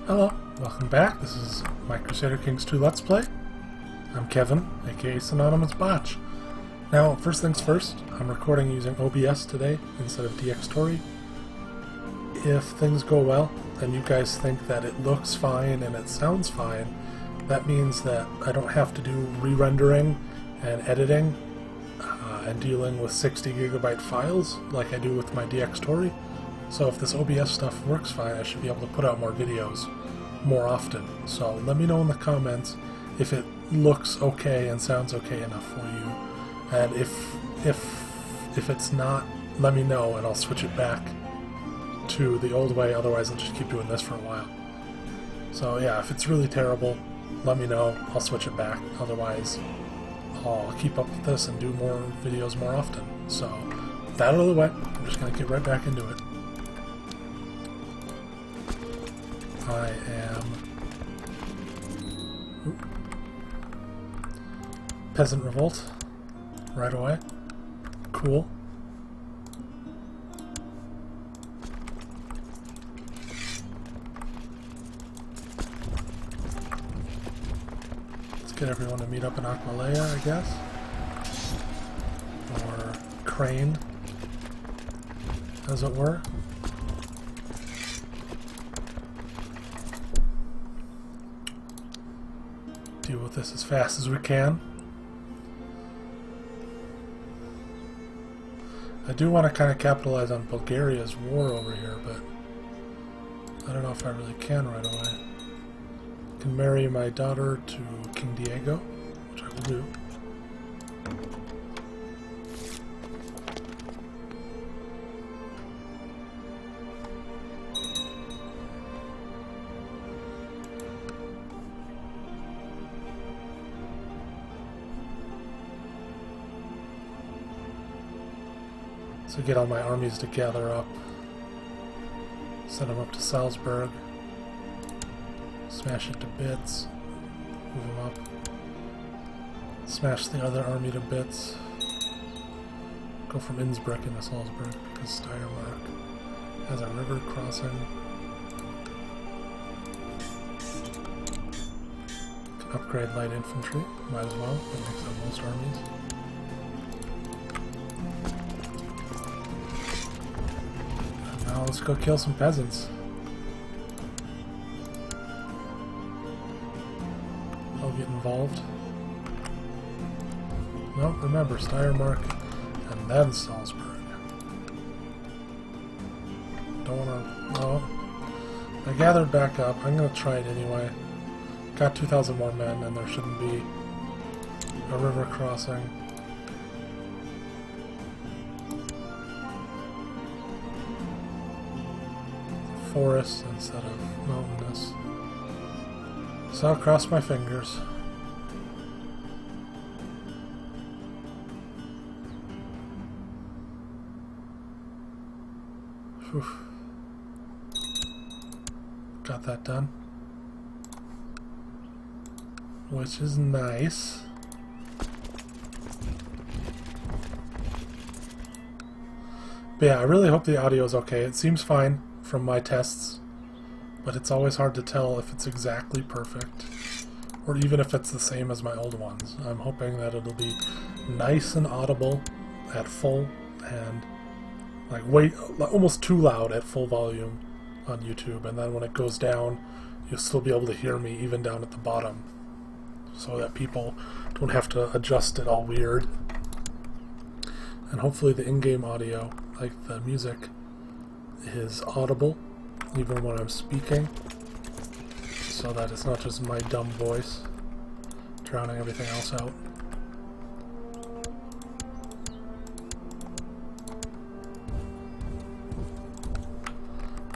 Hello, welcome back. This is my Crusader Kings 2 Let's Play. I'm Kevin, aka Synonymous Botch. Now, first things first, I'm recording using OBS today instead of DxTory. If things go well, and you guys think that it looks fine and it sounds fine, that means that I don't have to do re-rendering and editing and dealing with 60 gigabyte files like I do with my DxTory. So if this OBS stuff works fine, I should be able to put out more videos more often. So let me know in the comments if it looks okay and sounds okay enough for you. And if it's not, let me know and I'll switch it back to the old way. Otherwise I'll just keep doing this for a while. So yeah, if it's really terrible, let me know. I'll switch it back. Otherwise I'll keep up with this and do more videos more often. So with that out of the way, I'm just going to get right back into it. I am Peasant Revolt right away. Cool. Let's get everyone to meet up in Aquilea, I guess. Or Crane, as it were. Deal with this as fast as we can. I do want to kind of capitalize on Bulgaria's war over here, but I don't know if I really can right away. I can marry my daughter to King Diego, which I will do. So get all my armies to gather up, send them up to Salzburg, smash it to bits, move them up, smash the other army to bits, go from Innsbruck into Salzburg because Steiermark has a river crossing. Can upgrade light infantry, might as well, that makes up most armies. Let's go kill some peasants. I'll get involved. No, remember, Steiermark and then Salzburg. Don't wanna... No. I gathered back up. I'm gonna try it anyway. Got 2,000 more men and there shouldn't be a river crossing. Forest instead of mountainous. So I'll cross my fingers. Whew. Got that done. Which is nice. But yeah, I really hope the audio is okay. It seems fine from my tests, but it's always hard to tell if it's exactly perfect or even if it's the same as my old ones. I'm hoping that it'll be nice and audible at full and like almost too loud at full volume on YouTube, and then when it goes down you'll still be able to hear me even down at the bottom so that people don't have to adjust it all weird. And hopefully the in-game audio, like the music, is audible even when I'm speaking, so that it's not just my dumb voice drowning everything else out.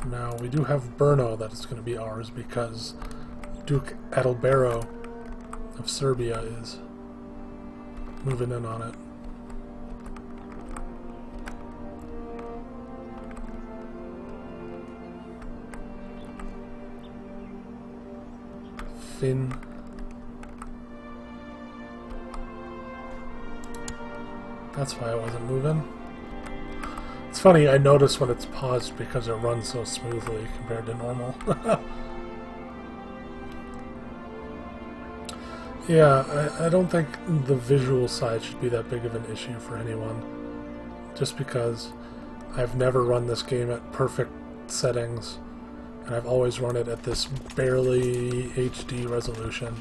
Now we do have Brno that is going to be ours because Duke Adalbero of Serbia is moving in on it. Finn. That's why I wasn't moving. It's funny, I notice when it's paused because it runs so smoothly compared to normal. Yeah, I don't think the visual side should be that big of an issue for anyone. Just because I've never run this game at perfect settings, and I've always run it at this barely HD resolution.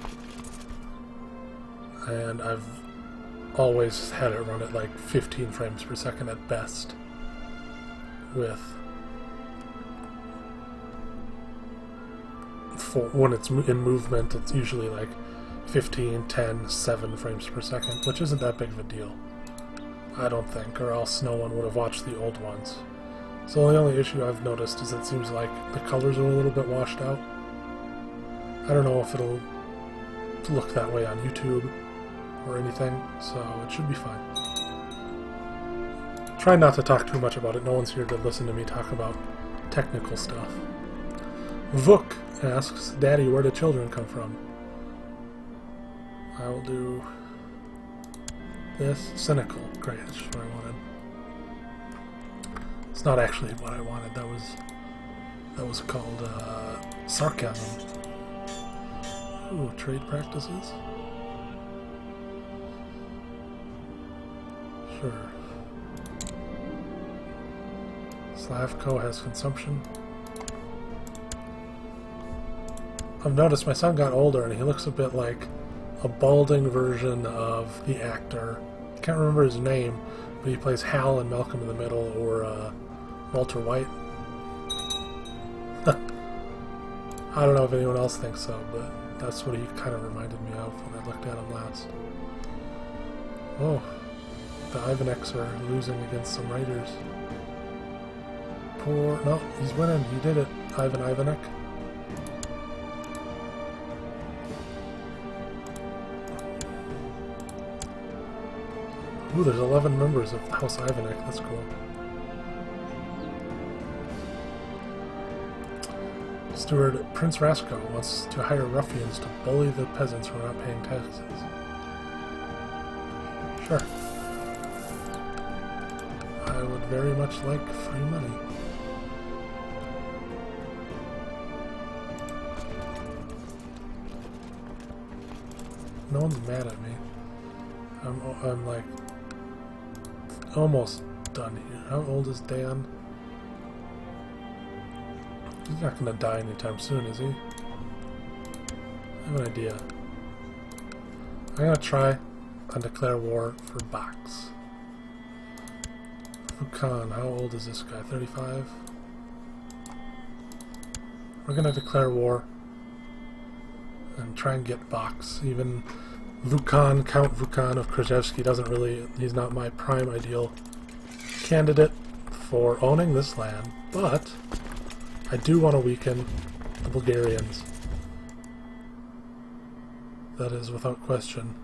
And I've always had it run at like 15 frames per second at best. When it's in movement, it's usually like 15, 10, 7 frames per second, which isn't that big of a deal, I don't think, or else no one would have watched the old ones. So the only issue I've noticed is it seems like the colors are a little bit washed out. I don't know if it'll look that way on YouTube or anything, so it should be fine. Try not to talk too much about it. No one's here to listen to me talk about technical stuff. Vuk asks, Daddy, where do children come from? I will do this. Cynical. Great, that's just what I wanted. It's not actually what I wanted. That was called sarcasm. Ooh, trade practices? Sure. Slavko has consumption. I've noticed my son got older and he looks a bit like a balding version of the actor. I can't remember his name, but he plays Hal in Malcolm in the Middle, or Walter White. I don't know if anyone else thinks so, but that's what he kind of reminded me of when I looked at him last. Oh, the Ivaneks are losing against some Raiders. No, he's winning. He did it, Ivan Ivanek. Ooh, there's 11 members of House Ivanek. That's cool. Steward Prince Rasko wants to hire ruffians to bully the peasants who are not paying taxes. Sure. I would very much like free money. No one's mad at me. I'm like almost done here. How old is Dan? He's not gonna die anytime soon, is he? I have an idea. I'm gonna try and declare war for Box. Fukan, how old is this guy? 35? We're gonna declare war and try and get Box. Even Vukan, Count Vukan of Krzyzewski doesn't really, he's not my prime ideal candidate for owning this land, but I do want to weaken the Bulgarians. That is without question.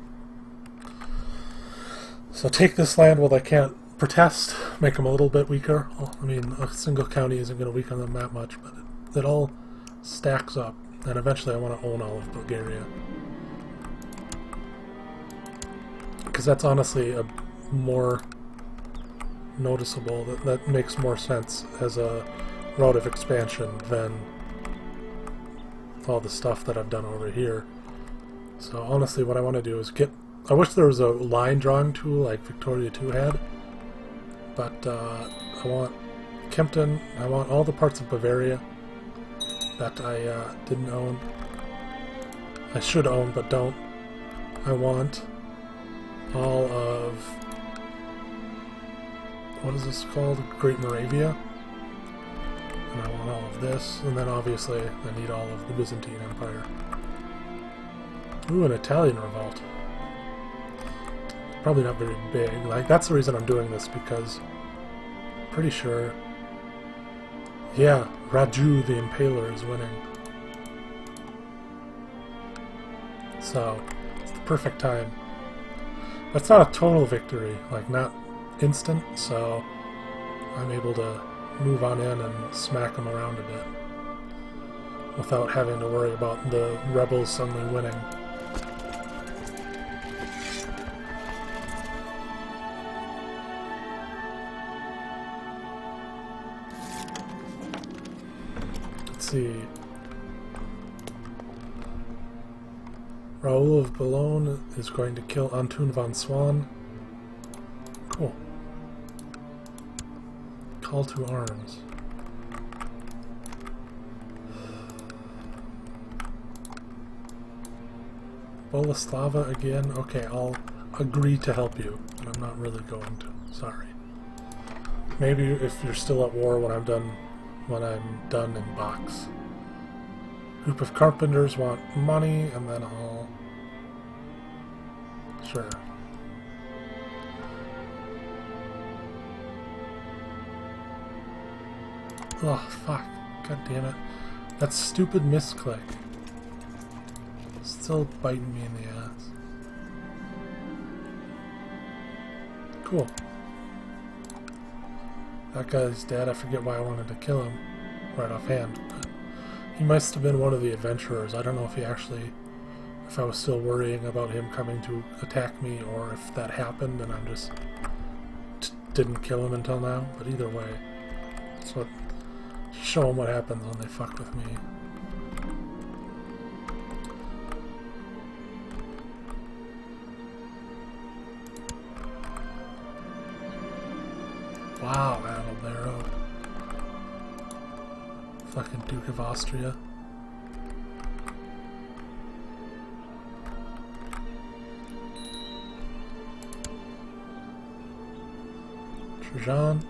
So take this land while I can't protest, make them a little bit weaker. I mean, a single county isn't going to weaken them that much, but it all stacks up. And eventually I want to own all of Bulgaria. Because that's honestly a more noticeable, that makes more sense as a route of expansion than all the stuff that I've done over here. So honestly what I want to do is I wish there was a line drawing tool like Victoria 2 had, but I want Kempten, I want all the parts of Bavaria that I didn't own. I should own but don't. I want all of, what is this called? Great Moravia. And I want all of this, and then obviously I need all of the Byzantine Empire. Ooh, an Italian revolt. Probably not very big. Like, that's the reason I'm doing this, because I'm pretty sure, yeah, Raju the Impaler is winning. So, it's the perfect time. That's not a total victory, like not instant, so I'm able to move on in and smack them around a bit without having to worry about the rebels suddenly winning. Let's see. Raoul of Boulogne is going to kill Antoon van Swan. Cool. Call to arms. Boleslava again? Okay, I'll agree to help you, but I'm not really going to. Sorry. Maybe if you're still at war when I'm done in box. Group of carpenters want money, and then I'll... Sure. Oh, fuck. God damn it. That stupid misclick. Still biting me in the ass. Cool. That guy's dead. I forget why I wanted to kill him right offhand, but he must have been one of the adventurers. I don't know if he actually... if I was still worrying about him coming to attack me, or if that happened and I just didn't kill him until now, but either way. That's what... show them what happens when they fuck with me. Wow, Adalbero. Fucking Duke of Austria. Trajan.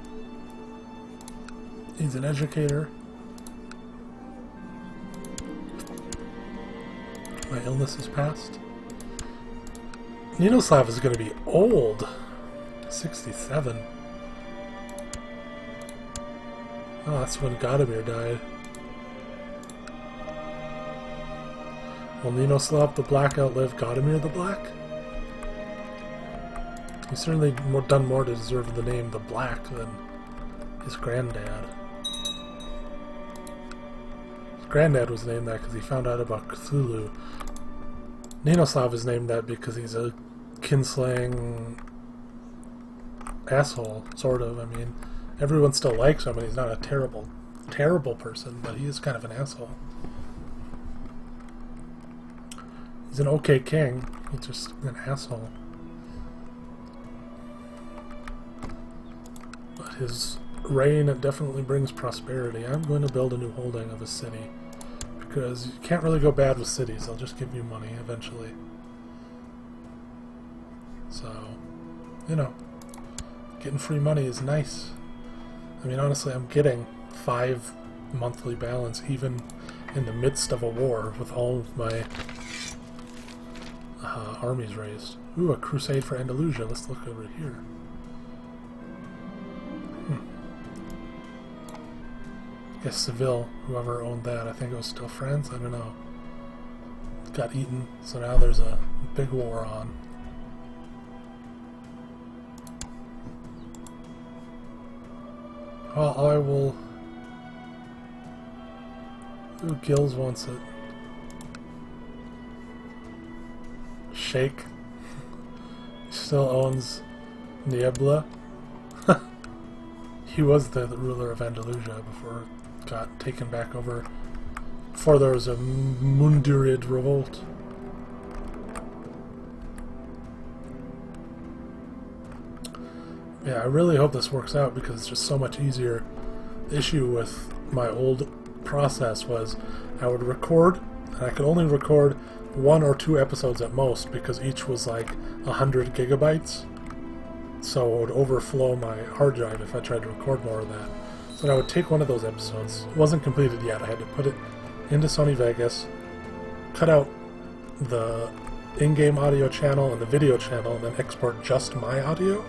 He's an educator. My illness is past. Ninoslav is going to be old. 67. Oh, that's when Godimir died. Will Ninoslav the Black outlive Godimir the Black? He's certainly done more to deserve the name the Black than his granddad. His granddad was named that because he found out about Cthulhu. Ninoslav is named that because he's a kinslaying asshole, sort of. I mean, everyone still likes him, and he's not a terrible, terrible person, but he is kind of an asshole. He's an okay king, he's just an asshole. But his reign definitely brings prosperity. I'm going to build a new holding of a city, because you can't really go bad with cities. They'll just give you money eventually. So, you know, getting free money is nice. I mean, honestly, I'm getting 5 monthly balance even in the midst of a war with all of my armies raised. Ooh, a crusade for Andalusia. Let's look over here. I guess Seville, whoever owned that, I think it was still France, I don't know. Got eaten, so now there's a big war on. Well, I will... Ooh, Gills wants it. Sheikh. Still owns Niebla. He was the ruler of Andalusia before it got taken back over. Before there was a Mundurid revolt. Yeah, I really hope this works out because it's just so much easier. The issue with my old process was I would record, and I could only record 1 or 2 episodes at most because each was like 100 gigabytes. So it would overflow my hard drive if I tried to record more of that. So I would take one of those episodes. It wasn't completed yet. I had to put it into Sony Vegas, cut out the in-game audio channel and the video channel, and then export just my audio.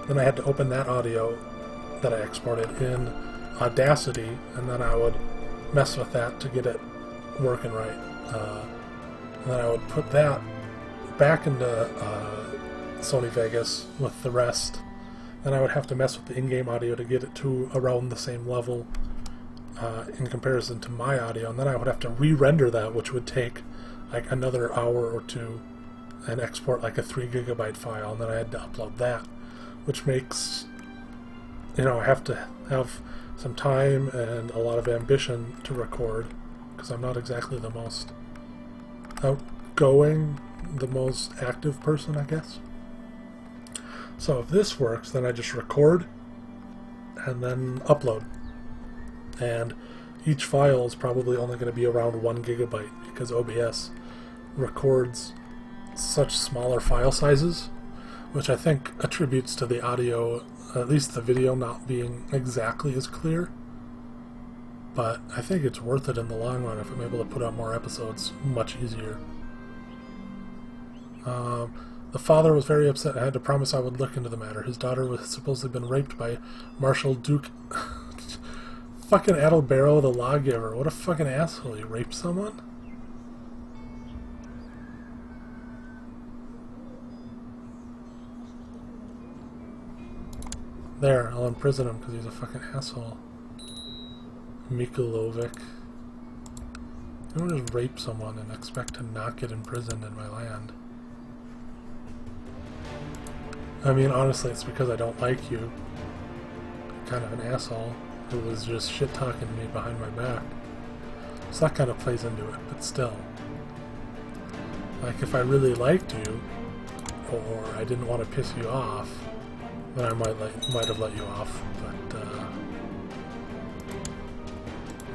Then I had to open that audio that I exported in Audacity, and then I would mess with that to get it working right. And then I would put that back into Sony Vegas with the rest. Then I would have to mess with the in-game audio to get it to around the same level in comparison to my audio, and then I would have to re-render that, which would take like another hour or 2 and export like a 3 gigabyte file, and then I had to upload that, which makes, you know, I have to have some time and a lot of ambition to record because I'm not exactly the most outgoing, the most active person, I guess. So if this works, then I just record and then upload. And each file is probably only going to be around 1 gigabyte because OBS records such smaller file sizes, which I think attributes to the audio, at least the video, not being exactly as clear. But I think it's worth it in the long run if I'm able to put out more episodes much easier. The father was very upset and had to promise I would look into the matter. His daughter was supposedly been raped by Marshal Duke... fucking Adalbero the lawgiver. What a fucking asshole. He raped someone? There, I'll imprison him because he's a fucking asshole. Mikulovic. I don't just rape someone and expect to not get imprisoned in my land. I mean, honestly, it's because I don't like you. You're kind of an asshole who was just shit-talking to me behind my back. So that kind of plays into it, but still. Like, if I really liked you, or I didn't want to piss you off, then I might have let you off,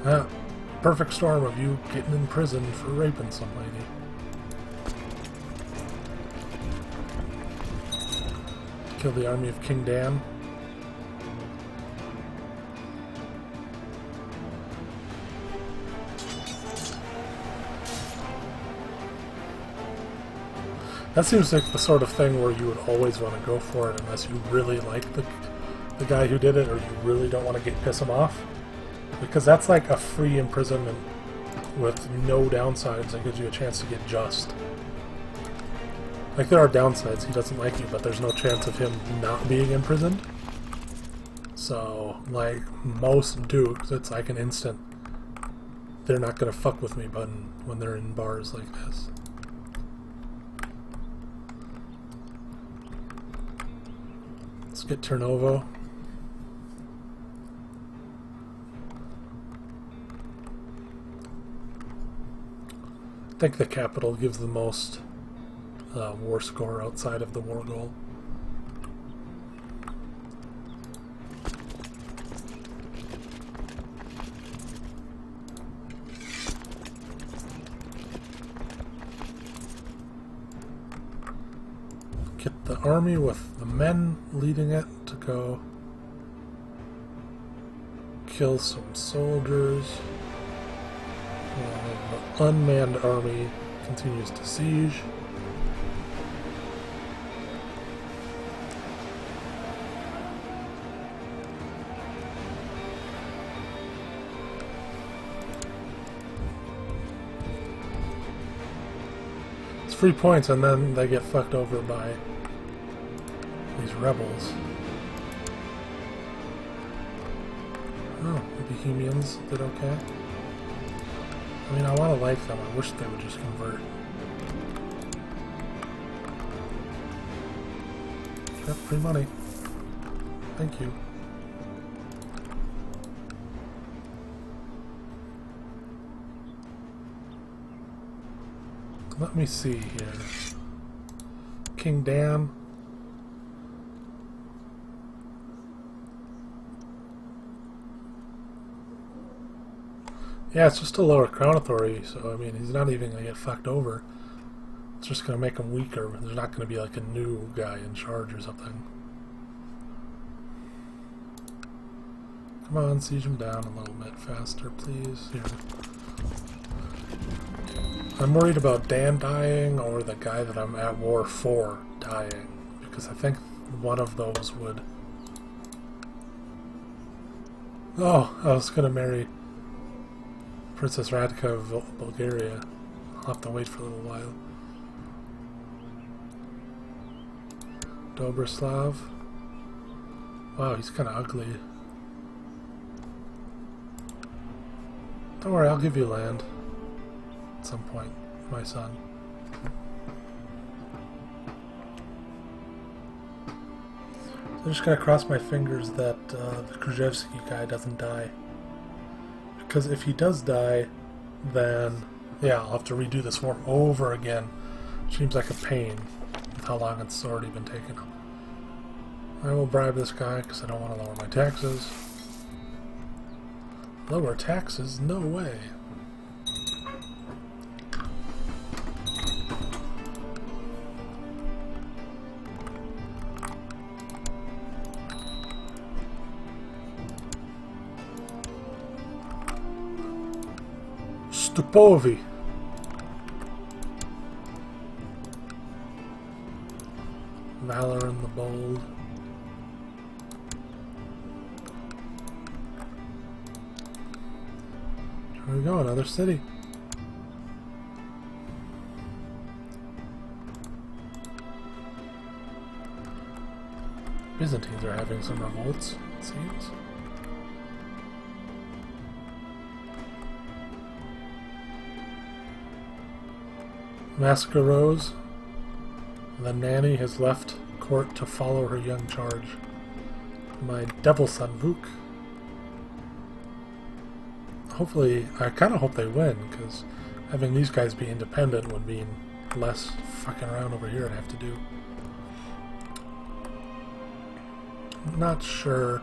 but, perfect storm of you getting in prison for raping some lady. Kill the army of King Dan. That seems like the sort of thing where you would always want to go for it unless you really like the guy who did it, or you really don't want to piss him off. Because that's like a free imprisonment with no downsides that gives you a chance to get just. Like, there are downsides, he doesn't like you, but there's no chance of him not being imprisoned. So, like, most dukes, it's like an instant, they're not gonna fuck with me button when they're in bars like this. Let's get Turnovo. I think the capital gives the most war score outside of the war goal. Get the army with the men leading it to go kill some soldiers. The unmanned army continues to siege. It's free points, and then they get fucked over by these rebels. Oh, the Bohemians did okay. I mean, I want to like them. I wish they would just convert. Yep, free money. Thank you. Let me see here. King Dan. Yeah, it's just a lower crown authority, so I mean, he's not even going to get fucked over. It's just going to make him weaker. There's not going to be like a new guy in charge or something. Come on, siege him down a little bit faster, please. Here. I'm worried about Dan dying or the guy that I'm at war for dying, because I think one of those would... Oh, I was going to marry Princess Radka of Bulgaria. I'll have to wait for a little while. Dobroslav. Wow, he's kind of ugly. Don't worry, I'll give you land. At some point, my son. I'm just gonna cross my fingers that the Krzyzewski guy doesn't die. Because if he does die, then Yeah, I'll have to redo this form over again. Seems like a pain with how long it's already been taking. I will bribe this guy because I don't want to lower my taxes. Lower taxes? No way. Stupovi. Valor in the bold. Here we go, another city. Byzantines are having some revolts, it seems. Massacre rose. The nanny has left court to follow her young charge. My devil son, Vuk. Hopefully, I kind of hope they win, because having these guys be independent would mean less fucking around over here I'd have to do. I'm not sure.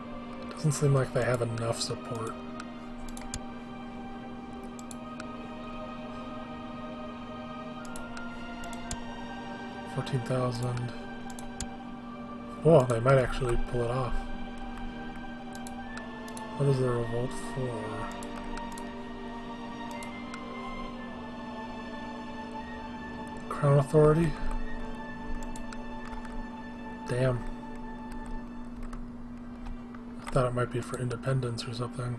Doesn't seem like they have enough support. $14,000. Oh, they might actually pull it off. What is the revolt for? Crown authority? Damn. I thought it might be for independence or something.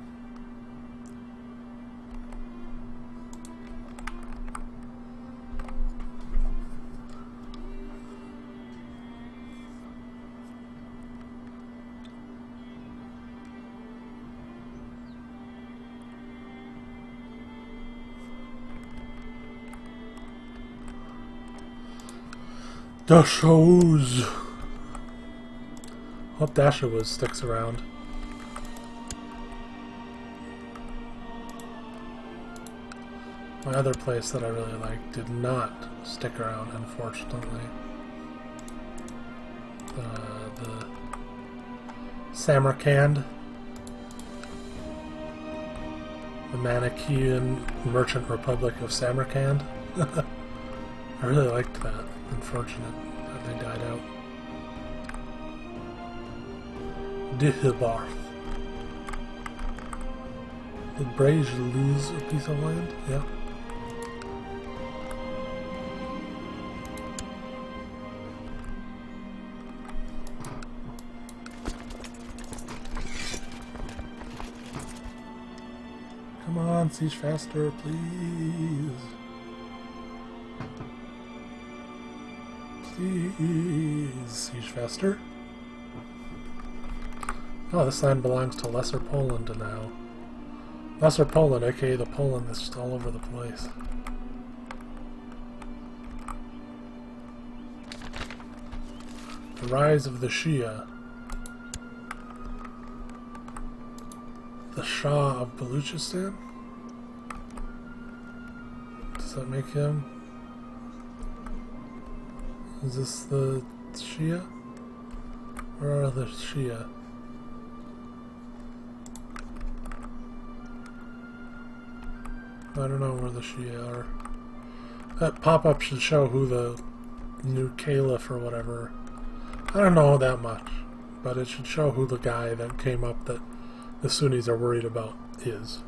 Dashauz. Hope Dashauz sticks around. My other place that I really liked did not stick around, unfortunately. The Samarkand. The Manichaean Merchant Republic of Samarkand. I really liked that. Unfortunate that they died out. Dihilbarth. Did Brage lose a piece of land? Yeah. Come on, siege faster, please. Please, siege faster. Oh, this land belongs to Lesser Poland now. Lesser Poland, aka the Poland that's just all over the place. The rise of the Shia. The Shah of Baluchistan? Does that make him? Is this the Shia? Where are the Shia? I don't know where the Shia are. That pop-up should show who the new caliph or whatever. I don't know that much, but it should show who the guy that came up that the Sunnis are worried about is.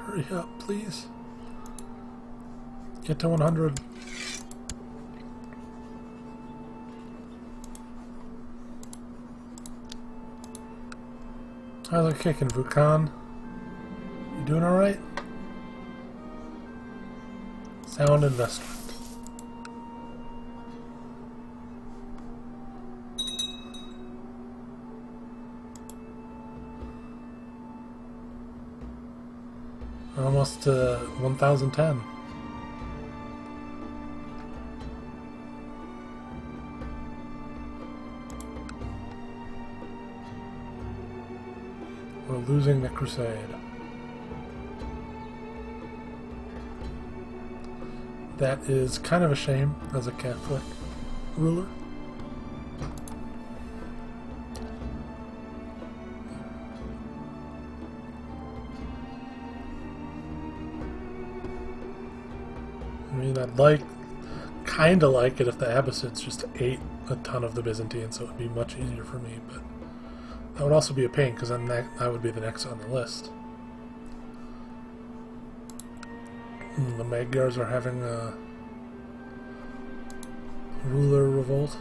Hurry up, please. Get to 100. How's it kicking, Vukan? You doing alright? Sound investment. We're almost to 1010. We're losing the crusade. That is kind of a shame as a Catholic ruler. I mean, I'd kinda like it if the Abbasids just ate a ton of the Byzantines, so it would be much easier for me, but that would also be a pain, because then that would be the next on the list. The Magyars are having a ruler revolt.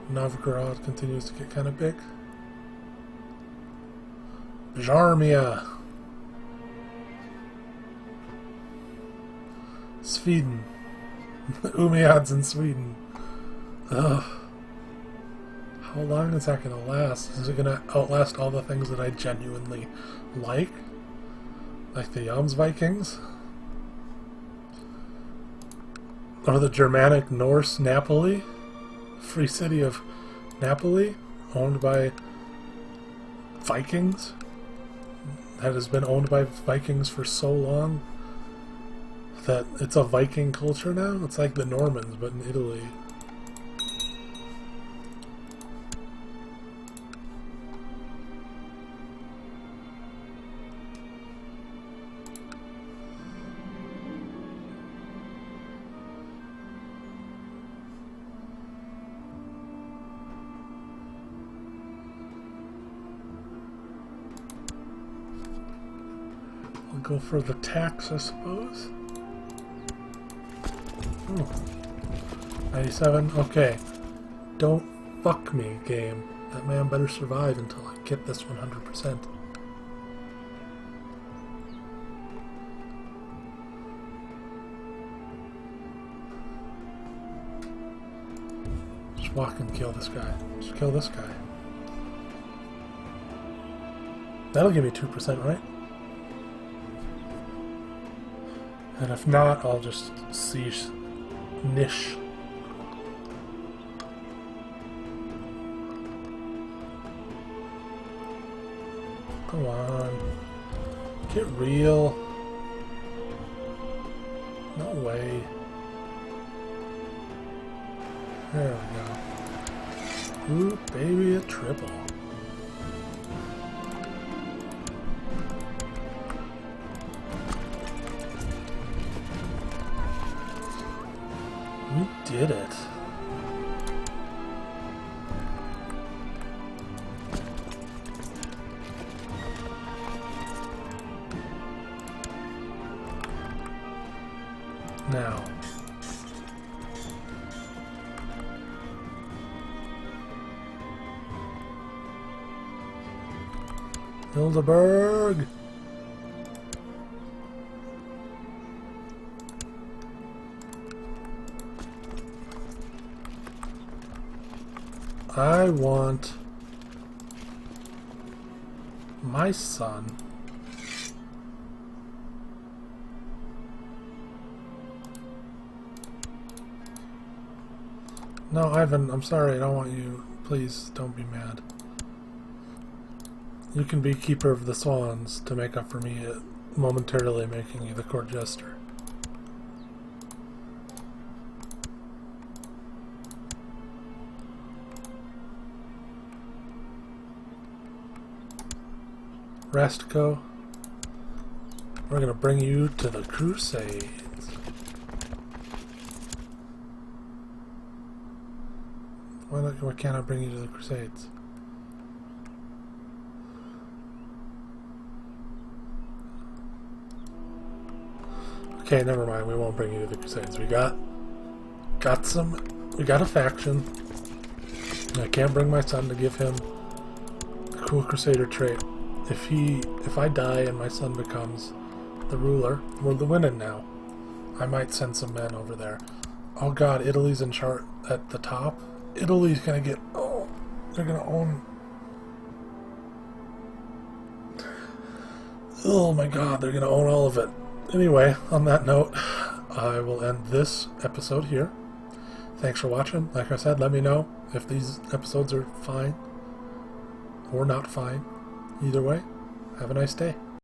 Novgorod continues to get kind of big. Jarmia. Sweden. The Umayyads in Sweden. Ugh. How long is that going to last? Is it going to outlast all the things that I genuinely like? Like the Jomsvikings? Or the Germanic Norse Napoli? Free city of Napoli? Owned by Vikings? That has been owned by Vikings for so long that it's a Viking culture now? It's like the Normans, but in Italy. I'll go for the tax, I suppose. Ooh. 97? Okay. Don't fuck me, game. That man better survive until I get this 100%. Just walk and kill this guy. Just kill this guy. That'll give me 2%, right? And if not, I'll just siege Nish. Come on. Get real. No way. There we go. Ooh, baby, a triple. We did it. Now. Hildeberg! I want my son No, Ivan, I'm sorry, I don't want you. Please, don't be mad. You can be Keeper of the Swans to make up for me momentarily making you the court jester. Rastko, we're going to bring you to the Crusades. Why can't I bring you to the Crusades? Okay, never mind. We won't bring you to the Crusades. We got a faction. And I can't bring my son to give him the cool Crusader trait. If I die and my son becomes the ruler, we're winning now. I might send some men over there. Oh god, Italy's in chart at the top. Italy's gonna get... Oh, they're gonna own... Oh my god, they're gonna own all of it. Anyway, on that note, I will end this episode here. Thanks for watching. Like I said, let me know if these episodes are fine or not fine. Either way, have a nice day.